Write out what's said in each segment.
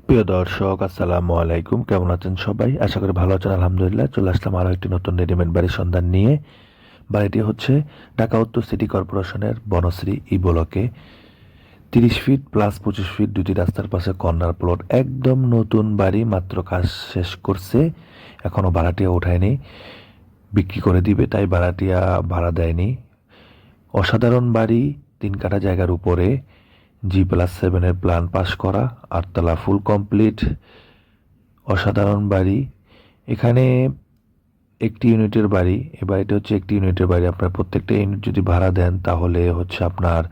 প্রিয় দর্শক, আসসালামু আলাইকুম। কেমন আছেন সবাই? আশা করি ভালো আছেন। আলহামদুলিল্লাহ, চলে আসলাম আরও একটি নতুন রেডিমেড বাড়ির সন্ধান নিয়ে। বাড়িটি হচ্ছে ঢাকা উত্তর সিটি কর্পোরেশনের বনশ্রী ই ব্লকে 30 ফিট প্লাস 25 ফিট দুটি রাস্তার পাশে কর্নার প্লট। একদম নতুন বাড়ি, মাত্র কাজ শেষ করছে, এখনো ভাড়াটিয়া ওঠায়নি, বিক্রি করে দিবে, তাই ভাড়াটিয়া ভাড়া দেয়নি। অসাধারণ বাড়ি, 3 কাঠা জায়গার উপরে, G+7 প্ল্যান পাস করা, 8 তলা ফুল কমপ্লিট, অসাধারণ বাড়ি। এখানে একটি ইউনিটের বাড়ি, এই বাড়িটা হচ্ছে একটি ইউনিটের বাড়ি। আপনার প্রত্যেকটা ইউনিট যদি ভাড়া দেন তাহলে হচ্ছে আপনার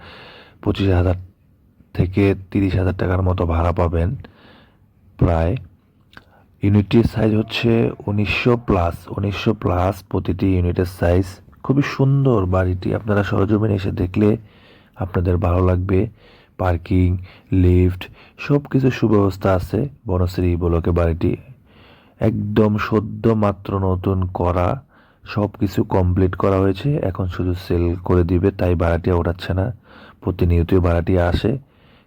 25,000 থেকে 30,000 টাকার মতো ভাড়া পাবেন প্রায়। ইউনিটের সাইজ হচ্ছে 1900 প্লাস প্রতিটি ইউনিটের সাইজ। খুবই সুন্দর বাড়িটি, আপনারা সরজমিনে এসে দেখলে আপনাদের ভালো লাগবে। পার্কিং, লিফট, সব কিছু সুব্যবস্থা আছে বনশ্রী ব্লকে বাড়িটি। একদম সদ্য মাত্র নতুন করা, সব কিছু কমপ্লিট করা হয়েছে, এখন শুধু সেল করে দিবে, তাই ভাড়াটিয়া ওঠাচ্ছে না। প্রতিনিয়তই ভাড়াটিয়া আসে,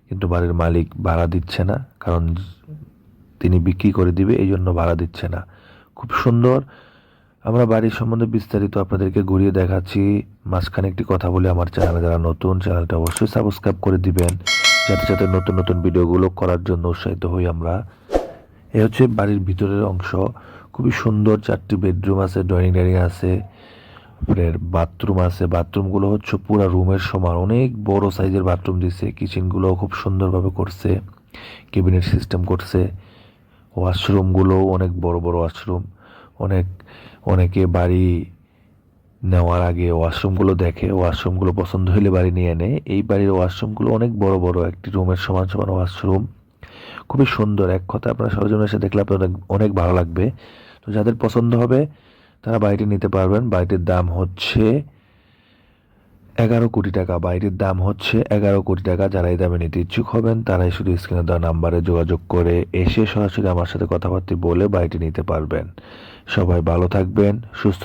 কিন্তু বাড়ির মালিক ভাড়া দিচ্ছে না, কারণ তিনি বিক্রি করে দিবে, এই জন্য ভাড়া দিচ্ছে না। খুব সুন্দর। আমরা বাড়ির সম্বন্ধে বিস্তারিত আপনাদেরকে ঘুরিয়ে দেখাচ্ছি। মাঝখানে একটি কথা বলি, আমার চ্যানেলে যারা নতুন, চ্যানেলটা অবশ্যই সাবস্ক্রাইব করে দিবেন, যাতে যাতে নতুন নতুন ভিডিওগুলো করার জন্য উৎসাহিত হই আমরা। এ হচ্ছে বাড়ির ভিতরের অংশ। খুবই সুন্দর, 4টি বেডরুম আছে, ডাইনিং আছে, আপনার বাথরুম আছে। বাথরুমগুলো হচ্ছে পুরো রুমের সমান, অনেক বড় সাইজের বাথরুম দিছে। কিচেনগুলো খুব সুন্দরভাবে করছে, ক্যাবিনেট সিস্টেম করছে। ওয়াশরুমগুলো অনেক বড় বড় ওয়াশরুম। অনেক অনেকে বাড়ি নেওয়ার আগে ওয়াশরুমগুলো দেখে, ওয়াশরুমগুলো পছন্দ হলে বাড়ি নিয়ে নেয়। এই বাড়ির ওয়াশরুমগুলো অনেক বড় বড়, একটি রুমের সমান সমান ওয়াশরুম। খুবই সুন্দর, এক কথা আপনারা সরজমিনে এসে দেখলে আপনাদের অনেক ভালো লাগবে। তো যাদের পছন্দ হবে তারা বাড়িটি নিতে পারবেন। বাড়িটির দাম হচ্ছে 11 কোটি টাকা। বাড়িটির দাম হচ্ছে 11 কোটি টাকা। যারা এই দামে নিতে ইচ্ছুক হবেন তারাই শুধু স্ক্রিনে দেওয়া নাম্বারে যোগাযোগ করে এসে সরাসরি আমার সাথে কথাবার্তা বলে বাড়িটি নিতে পারবেন। সবাই ভালো থাকবেন, সুস্থ